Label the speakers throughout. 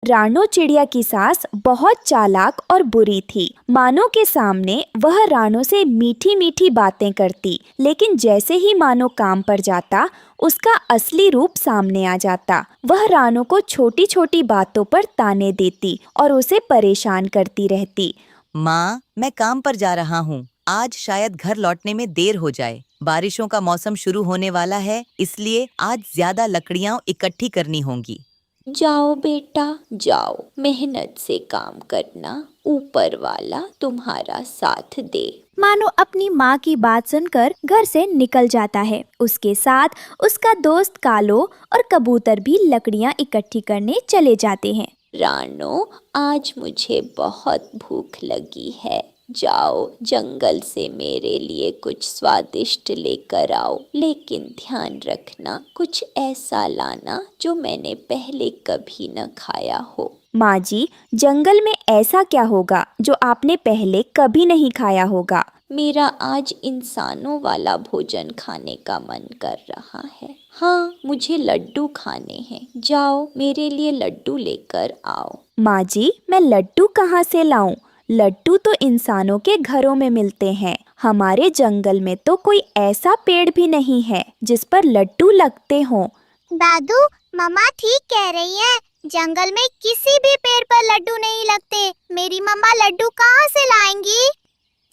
Speaker 1: रानो चिड़िया की सास बहुत चालाक और बुरी थी। मानो के सामने वह रानो से मीठी मीठी बातें करती, लेकिन जैसे ही मानो काम पर जाता उसका असली रूप सामने आ जाता। वह रानो को छोटी छोटी बातों पर ताने देती और उसे परेशान करती रहती।
Speaker 2: माँ, मैं काम पर जा रहा हूँ। आज शायद घर लौटने में देर हो जाए। बारिशों का मौसम शुरू होने वाला है, इसलिए आज ज्यादा लकड़ियाँ इकट्ठी करनी होंगी।
Speaker 3: जाओ बेटा जाओ, मेहनत से काम करना, ऊपर वाला तुम्हारा साथ दे।
Speaker 4: मानो अपनी माँ की बात सुनकर घर से निकल जाता है। उसके साथ उसका दोस्त कालो और कबूतर भी लकड़ियाँ इकट्ठी करने चले जाते हैं।
Speaker 3: रानो, आज मुझे बहुत भूख लगी है। जाओ जंगल से मेरे लिए कुछ स्वादिष्ट लेकर आओ, लेकिन ध्यान रखना कुछ ऐसा लाना जो मैंने पहले कभी न खाया हो।
Speaker 1: माँ जी, जंगल में ऐसा क्या होगा जो आपने पहले कभी नहीं खाया होगा?
Speaker 3: मेरा आज इंसानों वाला भोजन खाने का मन कर रहा है। हाँ, मुझे लड्डू खाने हैं। जाओ मेरे लिए लड्डू लेकर आओ।
Speaker 1: माँ जी, मैं लड्डू कहाँ से लाऊं? लड्डू तो इंसानों के घरों में मिलते हैं। हमारे जंगल में तो कोई ऐसा पेड़ भी नहीं है जिस पर लड्डू लगते हों।
Speaker 5: दादू, मम्मा ठीक कह रही है। जंगल में किसी भी पेड़ पर लड्डू नहीं लगते। मेरी मम्मा लड्डू कहाँ से लाएंगी?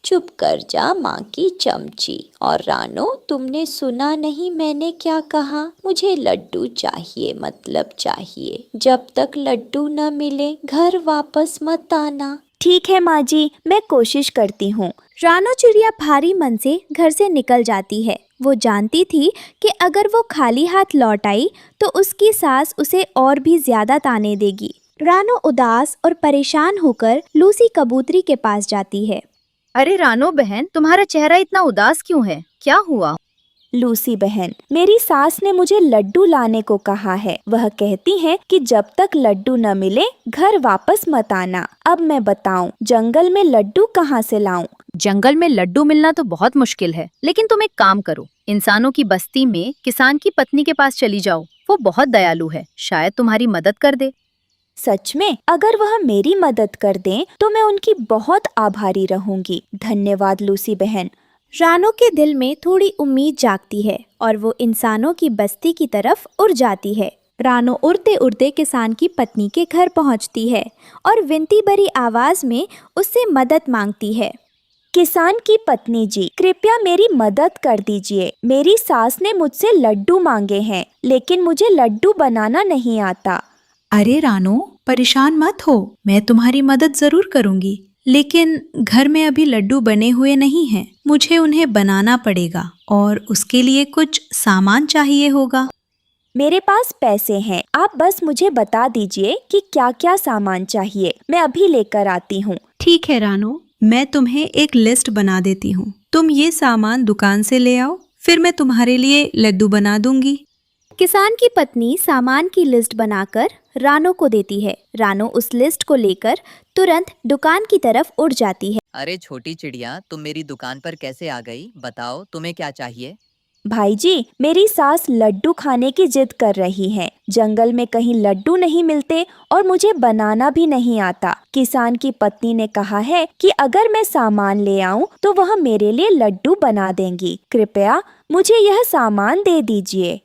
Speaker 3: चुप कर जा माँ की चमची। और रानो, तुमने सुना नहीं मैंने क्या कहा? मुझे लड्डू चाहिए, मतलब चाहिए। जब तक लड्डू न मिले घर वापस मत आना।
Speaker 1: ठीक है माँ जी, मैं कोशिश करती हूँ।
Speaker 4: रानो चिड़िया भारी मन से घर से निकल जाती है। वो जानती थी कि अगर वो खाली हाथ लौट आई तो उसकी सास उसे और भी ज्यादा ताने देगी। रानो उदास और परेशान होकर लूसी कबूतरी के पास जाती है।
Speaker 6: अरे रानो बहन, तुम्हारा चेहरा इतना उदास क्यों है? क्या हुआ?
Speaker 1: लूसी बहन, मेरी सास ने मुझे लड्डू लाने को कहा है। वह कहती है कि जब तक लड्डू न मिले घर वापस मत आना। अब मैं बताऊं, जंगल में लड्डू कहाँ से लाऊं?
Speaker 6: जंगल में लड्डू मिलना तो बहुत मुश्किल है, लेकिन तुम एक काम करो, इंसानों की बस्ती में किसान की पत्नी के पास चली जाओ। वो बहुत दयालु है, शायद तुम्हारी मदद कर दे।
Speaker 1: सच में? अगर वह मेरी मदद कर दें तो मैं उनकी बहुत आभारी रहूंगी। धन्यवाद लूसी बहन।
Speaker 4: रानो के दिल में थोड़ी उम्मीद जागती है और वो इंसानों की बस्ती की तरफ उड़ जाती है। रानो उड़ते उड़ते किसान की पत्नी के घर पहुंचती है और विनती भरी आवाज में उससे मदद मांगती है।
Speaker 1: किसान की पत्नी जी, कृपया मेरी मदद कर दीजिए। मेरी सास ने मुझसे लड्डू मांगे हैं, लेकिन मुझे लड्डू बनाना नहीं आता।
Speaker 7: अरे रानो, परेशान मत हो, मैं तुम्हारी मदद जरूर करूंगी, लेकिन घर में अभी लड्डू बने हुए नहीं हैं। मुझे उन्हें बनाना पड़ेगा और उसके लिए कुछ सामान चाहिए होगा।
Speaker 1: मेरे पास पैसे हैं, आप बस मुझे बता दीजिए कि क्या क्या सामान चाहिए। मैं अभी लेकर आती हूँ।
Speaker 7: ठीक है रानो, मैं तुम्हें एक लिस्ट बना देती हूँ। तुम ये सामान दुकान से ले आओ, फिर मैं तुम्हारे लिए लड्डू बना दूंगी।
Speaker 4: किसान की पत्नी सामान की लिस्ट बनाकर रानो को देती है। रानो उस लिस्ट को लेकर तुरंत दुकान की तरफ उड़ जाती है।
Speaker 2: अरे छोटी चिड़िया, तुम मेरी दुकान पर कैसे आ गई? बताओ तुम्हें क्या चाहिए?
Speaker 1: भाई जी, मेरी सास लड्डू खाने की जिद कर रही है। जंगल में कहीं लड्डू नहीं मिलते और मुझे बनाना भी नहीं आता। किसान की पत्नी ने कहा है कि अगर मैं सामान ले आऊं तो वह मेरे लिए लड्डू बना देंगी। कृपया मुझे यह सामान दे दीजिए।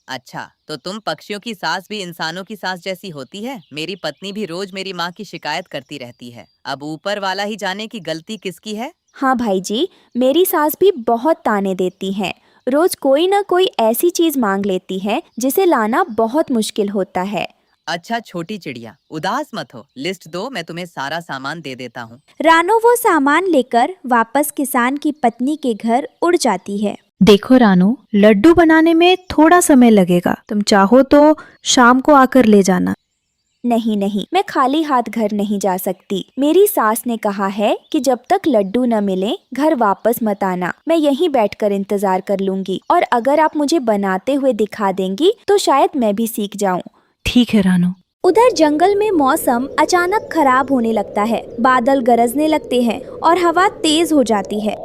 Speaker 2: अच्छा, तो तुम पक्षियों की सास भी इंसानों की सास जैसी होती है। मेरी पत्नी भी रोज मेरी माँ की शिकायत करती रहती है। अब ऊपर वाला ही जाने की गलती किसकी है।
Speaker 1: हाँ भाई जी, मेरी सास भी बहुत ताने देती है। रोज कोई न कोई ऐसी चीज मांग लेती है जिसे लाना बहुत मुश्किल होता है।
Speaker 2: अच्छा छोटी चिड़िया, उदास मत हो, लिस्ट दो, मैं तुम्हें सारा सामान दे देता हूँ।
Speaker 4: रानो वो सामान लेकर वापस किसान की पत्नी के घर उड़ जाती है।
Speaker 7: देखो रानो, लड्डू बनाने में थोड़ा समय लगेगा। तुम चाहो तो शाम को आकर ले जाना।
Speaker 1: नहीं नहीं, मैं खाली हाथ घर नहीं जा सकती। मेरी सास ने कहा है कि जब तक लड्डू न मिले घर वापस मत आना। मैं यहीं बैठकर इंतजार कर लूंगी और अगर आप मुझे बनाते हुए दिखा देंगी तो शायद मैं भी सीख जाऊं।
Speaker 7: ठीक है रानो।
Speaker 4: उधर जंगल में मौसम अचानक खराब होने लगता है। बादल गरजने लगते हैं और हवा तेज हो जाती है।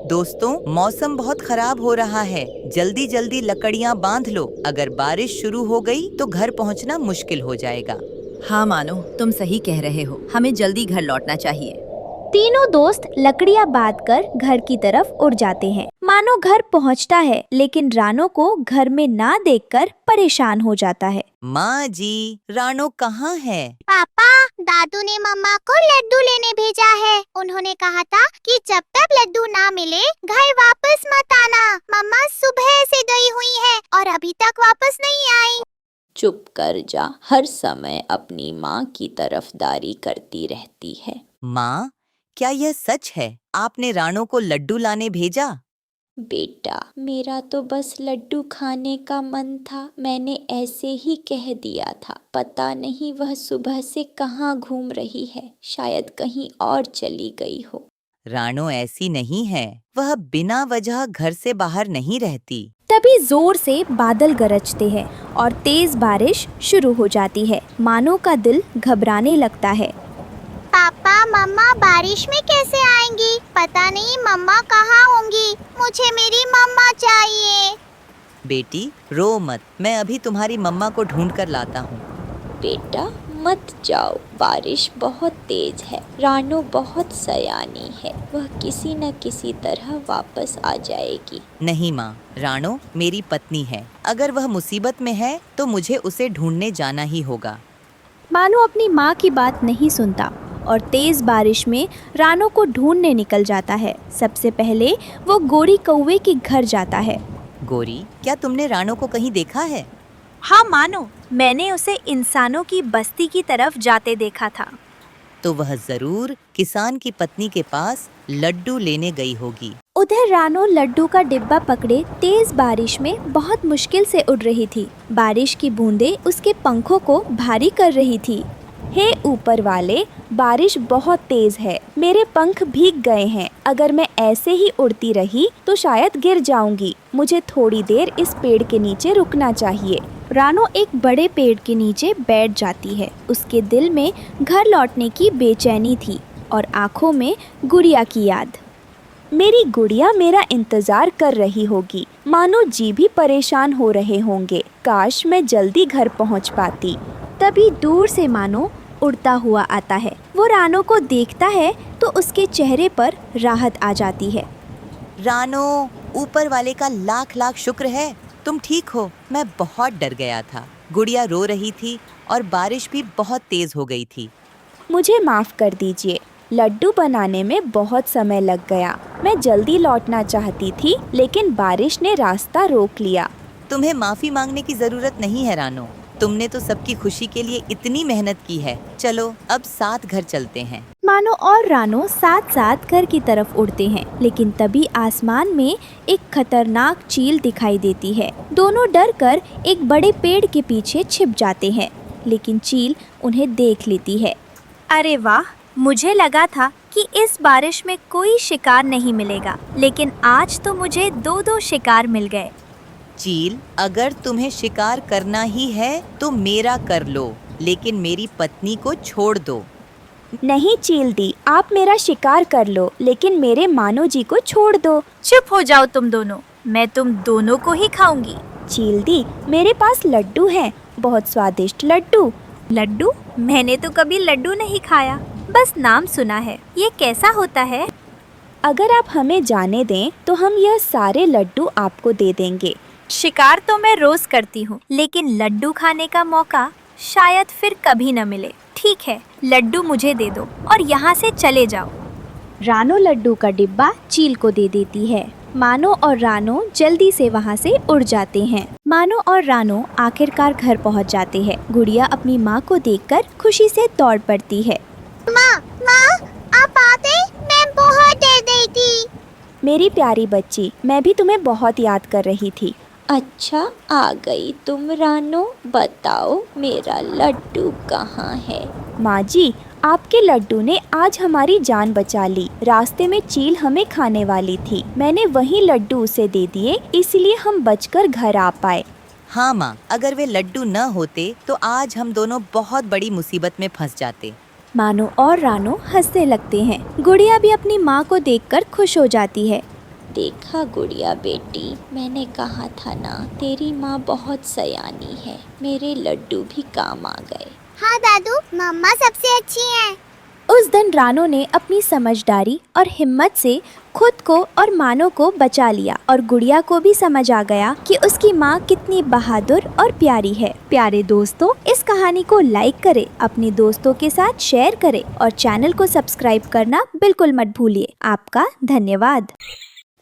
Speaker 2: दोस्तों, मौसम बहुत खराब हो रहा है। जल्दी जल्दी लकड़ियाँ बांध लो। अगर बारिश शुरू हो गई तो घर पहुँचना मुश्किल हो जाएगा। हाँ मानो, तुम सही कह रहे हो, हमें जल्दी घर लौटना चाहिए।
Speaker 4: तीनों दोस्त लकड़ियां बांधकर घर की तरफ उड़ जाते हैं। मानो घर पहुंचता है, लेकिन रानो को घर में ना देखकर परेशान हो जाता है।
Speaker 2: माँ जी, रानो कहाँ है?
Speaker 5: पापा, दादू ने मम्मा को लड्डू लेने भेजा है। उन्होंने कहा था कि जब तक लड्डू ना मिले घर वापस मत आना। मम्मा सुबह से गई हुई है और अभी तक वापस नहीं आई।
Speaker 3: चुप कर जा, हर समय अपनी माँ की तरफदारी करती रहती है।
Speaker 2: माँ, क्या यह सच है? आपने रानो को लड्डू लाने भेजा?
Speaker 3: बेटा, मेरा तो बस लड्डू खाने का मन था, मैंने ऐसे ही कह दिया था। पता नहीं वह सुबह से कहाँ घूम रही है, शायद कहीं और चली गई हो।
Speaker 2: रानो ऐसी नहीं है, वह बिना वजह घर से बाहर नहीं रहती।
Speaker 4: तभी जोर से बादल गरजते हैं और तेज बारिश शुरू हो जाती है। मानो का दिल घबराने लगता है।
Speaker 5: पापा, मम्मा बारिश में कैसे आएंगी? पता नहीं मम्मा कहाँ होंगी। मुझे मेरी मम्मा चाहिए।
Speaker 2: बेटी, रो मत, मैं अभी तुम्हारी मम्मा को ढूंढ कर लाता हूँ।
Speaker 3: बेटा मत जाओ, बारिश बहुत तेज है। रानो बहुत सयानी है, वह किसी न किसी तरह वापस आ जाएगी।
Speaker 2: नहीं माँ, रानो मेरी पत्नी है। अगर वह मुसीबत में है तो मुझे उसे ढूंढने जाना ही होगा।
Speaker 4: मानो अपनी माँ की बात नहीं सुनता और तेज बारिश में रानो को ढूंढने निकल जाता है। सबसे पहले वो गोरी कौवे के घर जाता है।
Speaker 2: गोरी, क्या तुमने रानो को कहीं देखा है?
Speaker 4: हाँ मानो, मैंने उसे इंसानों की बस्ती की तरफ जाते देखा था।
Speaker 2: तो वह जरूर किसान की पत्नी के पास लड्डू लेने गई होगी।
Speaker 4: उधर रानो लड्डू का डिब्बा पकड़े तेज बारिश में बहुत मुश्किल से उड़ रही थी। बारिश की बूंदें उसके पंखों को भारी कर रही थी।
Speaker 1: हे ऊपर वाले, बारिश बहुत तेज है, मेरे पंख भीग गए हैं। अगर मैं ऐसे ही उड़ती रही तो शायद गिर जाऊंगी। मुझे थोड़ी देर इस पेड़ के नीचे रुकना चाहिए।
Speaker 4: रानो एक बड़े पेड़ के नीचे बैठ जाती है। उसके दिल में घर लौटने की बेचैनी थी और आंखों में गुड़िया की याद।
Speaker 1: मेरी गुड़िया मेरा इंतजार कर रही होगी। मानो जी भी परेशान हो रहे होंगे। काश मैं जल्दी घर पहुंच पाती।
Speaker 4: तभी दूर से मानो उड़ता हुआ आता है। वो रानो को देखता है तो उसके चेहरे पर राहत आ जाती है।
Speaker 2: रानो, ऊपर वाले का लाख लाख शुक्र है, तुम ठीक हो। मैं बहुत डर गया था। गुड़िया रो रही थी और बारिश भी बहुत तेज हो गई थी।
Speaker 1: मुझे माफ़ कर दीजिए, लड्डू बनाने में बहुत समय लग गया। मैं जल्दी लौटना चाहती थी, लेकिन बारिश ने रास्ता रोक लिया।
Speaker 2: तुम्हें माफी मांगने की जरूरत नहीं है रानो, तुमने तो सबकी खुशी के लिए इतनी मेहनत की है। चलो अब साथ घर चलते हैं।
Speaker 4: मानो और रानो साथ साथ घर की तरफ उड़ते हैं, लेकिन तभी आसमान में एक खतरनाक चील दिखाई देती है। दोनों डरकर एक बड़े पेड़ के पीछे छिप जाते हैं, लेकिन चील उन्हें देख लेती है। अरे वाह, मुझे लगा था कि इस बारिश में कोई शिकार नहीं मिलेगा, लेकिन आज तो मुझे 2-2 शिकार मिल गए।
Speaker 2: चील, अगर तुम्हें शिकार करना ही है तो मेरा कर लो, लेकिन मेरी पत्नी को छोड़ दो।
Speaker 1: नहीं चील दी, आप मेरा शिकार कर लो, लेकिन मेरे मानो जी को छोड़ दो।
Speaker 4: चुप हो जाओ तुम दोनों, मैं तुम दोनों को ही खाऊंगी।
Speaker 1: चील दी, मेरे पास लड्डू हैं, बहुत स्वादिष्ट लड्डू।
Speaker 4: लड्डू? मैंने तो कभी लड्डू नहीं खाया, बस नाम सुना है। ये कैसा होता है?
Speaker 1: अगर आप हमें जाने दें तो हम यह सारे लड्डू आपको दे देंगे।
Speaker 4: शिकार तो मैं रोज करती हूँ, लेकिन लड्डू खाने का मौका शायद फिर कभी न मिले। ठीक है, लड्डू मुझे दे दो और यहाँ से चले जाओ। रानो लड्डू का डिब्बा चील को दे देती है। मानो और रानो जल्दी से वहाँ से उड़ जाते हैं। मानो और रानो आखिरकार घर पहुँच जाते हैं। गुड़िया अपनी माँ को देखकर खुशी से दौड़ पड़ती है।
Speaker 5: माँ, आप आ गए? मैं बहुत डर गई थी।
Speaker 1: मेरी प्यारी बच्ची, मैं भी तुम्हें बहुत याद कर रही थी।
Speaker 3: अच्छा, आ गई तुम रानो। बताओ मेरा लड्डू कहाँ है?
Speaker 1: माँ जी, आपके लड्डू ने आज हमारी जान बचा ली। रास्ते में चील हमें खाने वाली थी, मैंने वही लड्डू उसे दे दिए, इसलिए हम बचकर घर आ पाए।
Speaker 2: हाँ माँ, अगर वे लड्डू न होते तो आज हम दोनों बहुत बड़ी मुसीबत में फंस जाते।
Speaker 4: मानो और रानो हंसने लगते हैं। गुड़िया भी अपनी माँ को देखकर खुश हो जाती है।
Speaker 3: देखा गुड़िया बेटी, मैंने कहा था ना, तेरी माँ बहुत सयानी है। मेरे लड्डू भी काम आ गए।
Speaker 5: हाँ दादू, मम्मा सबसे अच्छी हैं।
Speaker 4: उस दिन रानो ने अपनी समझदारी और हिम्मत से खुद को और मानो को बचा लिया और गुड़िया को भी समझ आ गया कि उसकी माँ कितनी बहादुर और प्यारी है। प्यारे दोस्तों, इस कहानी को लाइक करें, अपने दोस्तों के साथ शेयर करें और चैनल को सब्सक्राइब करना बिल्कुल मत भूलिए। आपका धन्यवाद।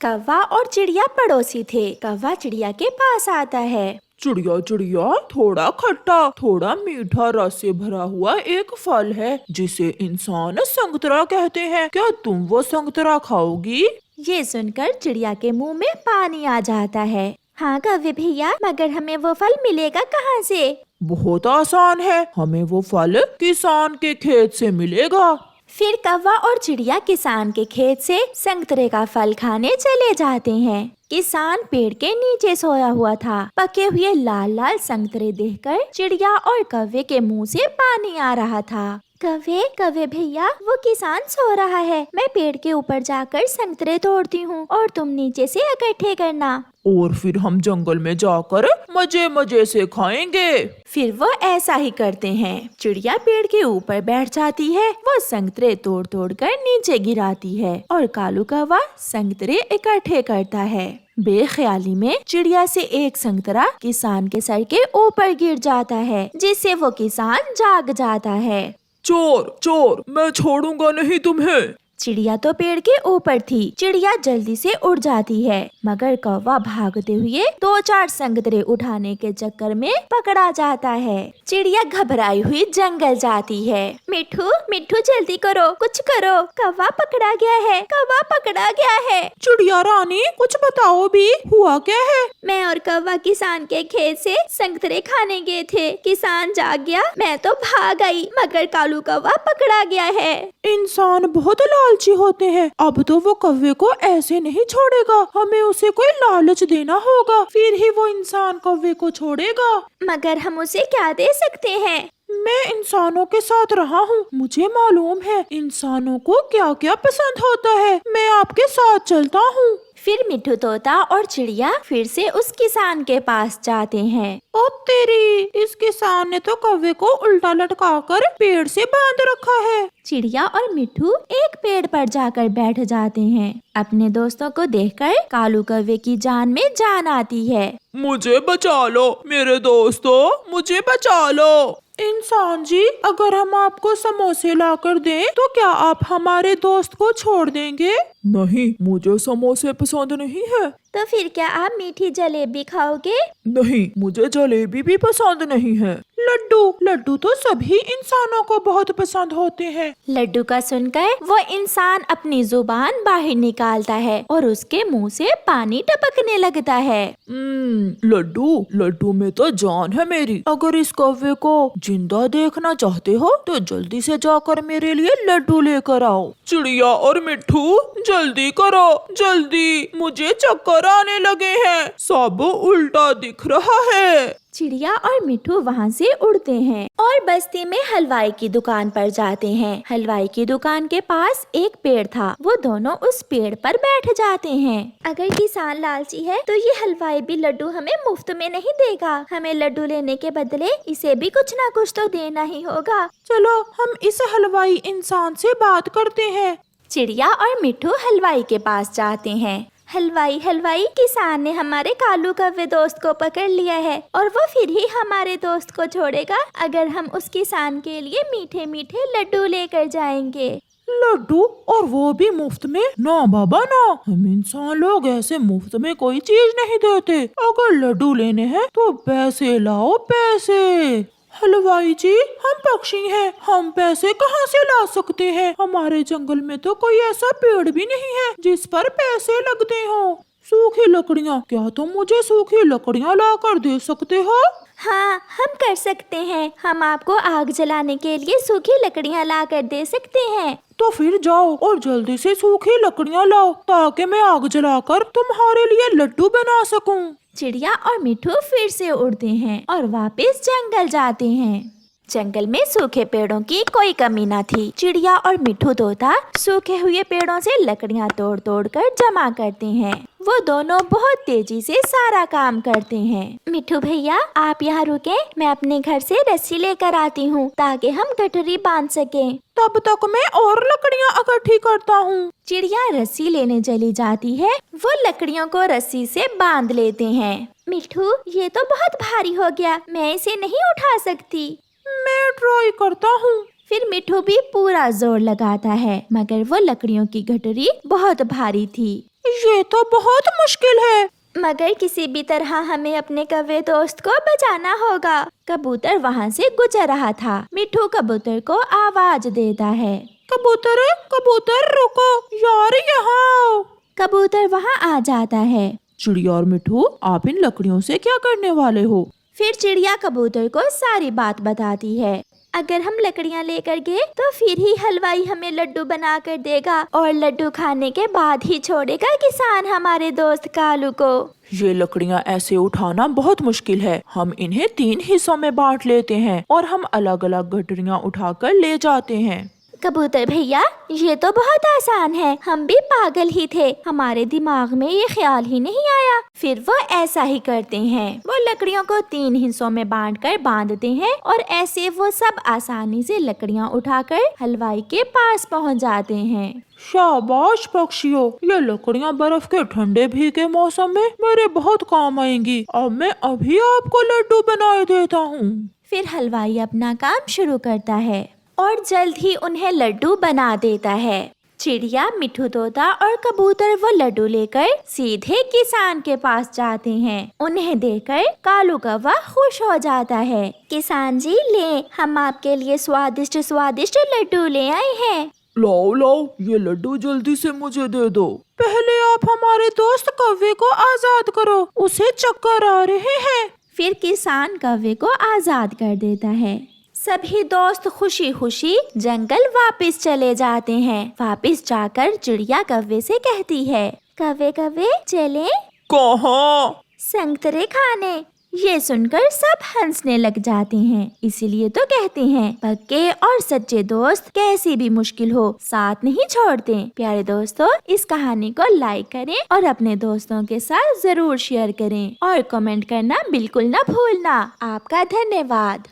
Speaker 1: कौवा और चिड़िया पड़ोसी थे। कौवा चिड़िया के पास आता है।
Speaker 8: चिड़िया चिड़िया, थोड़ा खट्टा थोड़ा मीठा रस से भरा हुआ एक फल है जिसे इंसान संतरा कहते हैं। क्या तुम वो संतरा खाओगी?
Speaker 1: ये सुनकर चिड़िया के मुंह में पानी आ जाता है। हाँ कौवे भैया, मगर हमें वो फल मिलेगा कहाँ से?
Speaker 8: बहुत आसान है, हमें वो फल किसान के खेत से मिलेगा।
Speaker 1: फिर कौवा और चिड़िया किसान के खेत से संतरे का फल खाने चले जाते हैं। किसान पेड़ के नीचे सोया हुआ था। पके हुए लाल लाल संतरे देखकर चिड़िया और कौवे के मुंह से पानी आ रहा था। कौवे भैया, वो किसान सो रहा है। मैं पेड़ के ऊपर जाकर संतरे तोड़ती हूँ और तुम नीचे से इकट्ठे करना।
Speaker 8: और फिर हम जंगल में जाकर मजे मजे से खाएंगे।
Speaker 1: फिर वो ऐसा ही करते हैं। चिड़िया पेड़ के ऊपर बैठ जाती है। वो संतरे तोड़ तोड़ कर नीचे गिराती है और कालू कौवा संतरे इकट्ठे करता है। बेख्याली में चिड़िया से एक संतरा किसान के सर के ऊपर गिर जाता है, जिससे वो किसान जाग जाता है।
Speaker 8: चोर चोर, मैं छोड़ूंगा नहीं तुम्हें।
Speaker 1: चिड़िया तो पेड़ के ऊपर थी। चिड़िया जल्दी से उड़ जाती है, मगर कौवा भागते हुए 2-4 संतरे उठाने के चक्कर में पकड़ा जाता है। चिड़िया घबराई हुई जंगल जाती है। मिठू मिठू, जल्दी करो, कुछ करो, कौवा पकड़ा गया है, कौवा पकड़ा गया है।
Speaker 8: चिड़िया रानी, कुछ बताओ भी, हुआ क्या है?
Speaker 1: मैं और कौवा किसान के खेत से संतरे खाने गए थे। किसान जाग गया, मैं तो भाग आई, मगर कालू कौवा पकड़ा गया है।
Speaker 8: इंसान बहुत लालची होते हैं। अब तो वो कौवे को ऐसे नहीं छोड़ेगा, हमें उसे कोई लालच देना होगा, फिर ही वो इंसान कौवे को छोड़ेगा।
Speaker 1: मगर हम उसे क्या दे सकते हैं?
Speaker 8: मैं इंसानों के साथ रहा हूँ, मुझे मालूम है इंसानों को क्या क्या पसंद होता है। मैं आपके साथ चलता हूँ।
Speaker 1: फिर मिठू तोता और चिड़िया फिर से उस किसान के पास जाते हैं।
Speaker 8: ओ तेरी, इस किसान ने तो कौवे को उल्टा लटकाकर पेड़ से बांध रखा है।
Speaker 1: चिड़िया और मिठू एक पेड़ पर जाकर बैठ जाते हैं। अपने दोस्तों को देखकर कालू कौवे की जान में जान आती है।
Speaker 8: मुझे बचा लो मेरे दोस्तों, मुझे बचा लो। इंसान जी, अगर हम आपको समोसे लाकर दें तो क्या आप हमारे दोस्त को छोड़ देंगे? नहीं, मुझे समोसे पसंद नहीं है।
Speaker 1: तो फिर क्या आप मीठी जलेबी खाओगे?
Speaker 8: नहीं, मुझे जलेबी भी पसंद नहीं है। लड्डू लड्डू तो सभी इंसानों को बहुत पसंद होते हैं।
Speaker 1: लड्डू का सुनकर वो इंसान अपनी जुबान बाहर निकालता है और उसके मुंह से पानी टपकने लगता है।
Speaker 8: लड्डू लड्डू में तो जान है मेरी। अगर इस कौवे को जिंदा देखना चाहते हो तो जल्दी से जाकर मेरे लिए लड्डू लेकर आओ। चिड़िया और मिट्ठू, जल्दी करो जल्दी, मुझे चक्कर आने लगे हैं, सब उल्टा दिख रहा है।
Speaker 1: चिड़िया और मिठू वहाँ से उड़ते हैं और बस्ती में हलवाई की दुकान पर जाते हैं। हलवाई की दुकान के पास एक पेड़ था। वो दोनों उस पेड़ पर बैठ जाते हैं। अगर किसान लालची है तो ये हलवाई भी लड्डू हमें मुफ्त में नहीं देगा। हमें लड्डू लेने के बदले इसे भी कुछ ना कुछ तो देना ही होगा।
Speaker 8: चलो हम इस हलवाई इंसान से बात करते हैं।
Speaker 1: चिड़िया और मिठू हलवाई के पास जाते हैं। हलवाई हलवाई, किसान ने हमारे कालू कौवे दोस्त को पकड़ लिया है और वो फिर ही हमारे दोस्त को छोड़ेगा अगर हम उस किसान के लिए मीठे मीठे लड्डू लेकर जाएंगे।
Speaker 8: लड्डू, और वो भी मुफ्त में? ना बाबा ना, हम इंसान लोग ऐसे मुफ्त में कोई चीज नहीं देते। अगर लड्डू लेने हैं तो पैसे लाओ, पैसे। हलवाई जी, हम पक्षी हैं, हम पैसे कहाँ से ला सकते हैं? हमारे जंगल में तो कोई ऐसा पेड़ भी नहीं है जिस पर पैसे लगते हो। सूखी लकड़ियाँ, क्या तुम मुझे सूखी लकड़ियाँ ला कर दे सकते हो?
Speaker 1: हाँ, हम कर सकते हैं। हम आपको आग जलाने के लिए सूखी लकड़ियाँ ला कर दे सकते हैं।
Speaker 8: तो फिर जाओ और जल्दी से सूखी लकड़ियाँ लाओ ताकि मैं आग जलाकर तुम्हारे लिए लड्डू बना सकूं।
Speaker 1: चिड़िया और मिठू फिर से उड़ते हैं और वापस जंगल जाते हैं। जंगल में सूखे पेड़ों की कोई कमी न थी। चिड़िया और मिट्ठू तोता सूखे हुए पेड़ों से लकड़ियाँ तोड़ तोड़ कर जमा करते हैं। वो दोनों बहुत तेजी से सारा काम करते हैं। मिट्ठू भैया, आप यहाँ रुके, मैं अपने घर से रस्सी लेकर आती हूँ ताकि हम गठरी बांध सकें।
Speaker 8: तब तक मैं और लकड़ियाँ इकट्ठी करता हूँ।
Speaker 1: चिड़िया रस्सी लेने चली जाती है। वो लकड़ियों को रस्सी से बांध लेते हैं। मिट्ठू, ये तो बहुत भारी हो गया, मैं इसे नहीं उठा सकती।
Speaker 8: मैं ट्राई करता हूँ।
Speaker 1: फिर मिट्ठू भी पूरा जोर लगाता है, मगर वो लकड़ियों की गठरी बहुत भारी थी।
Speaker 8: ये तो बहुत मुश्किल है।
Speaker 1: मगर किसी भी तरह हमें अपने कौवे दोस्त को बचाना होगा। कबूतर वहाँ से गुजर रहा था। मिट्ठू कबूतर को आवाज देता है,
Speaker 8: कबूतर, कबूतर रुको यार, यहाँ आओ।
Speaker 1: कबूतर वहाँ आ जाता है।
Speaker 8: चिड़िया और मिट्ठू, आप इन लकड़ियों से क्या करने वाले हो?
Speaker 1: फिर चिड़िया कबूतर को सारी बात बताती है। अगर हम लकड़ियाँ लेकर गए तो फिर ही हलवाई हमें लड्डू बना कर देगा और लड्डू खाने के बाद ही छोड़ेगा किसान हमारे दोस्त कालू को।
Speaker 8: ये लकड़ियाँ ऐसे उठाना बहुत मुश्किल है। हम इन्हें 3 हिस्सों में बांट लेते हैं और हम अलग अलग गठरियाँ उठाकर ले जाते हैं।
Speaker 1: कबूतर भैया, ये तो बहुत आसान है, हम भी पागल ही थे, हमारे दिमाग में ये ख्याल ही नहीं आया। फिर वो ऐसा ही करते हैं। वो लकड़ियों को 3 हिस्सों में बांटकर बांधते हैं और ऐसे वो सब आसानी से लकड़ियाँ उठाकर हलवाई के पास पहुँच जाते हैं।
Speaker 8: शाबाश पक्षियों, ये लकड़ियाँ बर्फ के ठंडे भीगे मौसम में मेरे बहुत काम आएंगी। अब मैं अभी आपको लड्डू बनाए देता हूँ।
Speaker 1: फिर हलवाई अपना काम शुरू करता है और जल्द ही उन्हें लड्डू बना देता है। चिड़िया, मिट्ठू तोता और कबूतर वो लड्डू लेकर सीधे किसान के पास जाते हैं। उन्हें देखकर कालू कौवा खुश हो जाता है। किसान जी, ले, हम आपके लिए स्वादिष्ट स्वादिष्ट लड्डू ले आए हैं।
Speaker 8: लाओ लाओ, ये लड्डू जल्दी से मुझे दे दो। पहले आप हमारे दोस्त कौवे को आजाद करो, उसे चक्कर आ रहे हैं।
Speaker 1: फिर किसान कौवे को आजाद कर देता है। सभी दोस्त खुशी खुशी जंगल वापस चले जाते हैं। वापस जाकर चिड़िया कौवे से कहती है, कौवे कौवे चले?
Speaker 8: कहाँ?
Speaker 1: संतरे खाने। ये सुनकर सब हंसने लग जाते हैं। इसीलिए तो कहते हैं, पक्के और सच्चे दोस्त कैसी भी मुश्किल हो साथ नहीं छोड़ते। प्यारे दोस्तों, इस कहानी को लाइक करें और अपने दोस्तों के साथ जरूर शेयर करें और कमेंट करना बिल्कुल ना भूलना। आपका धन्यवाद।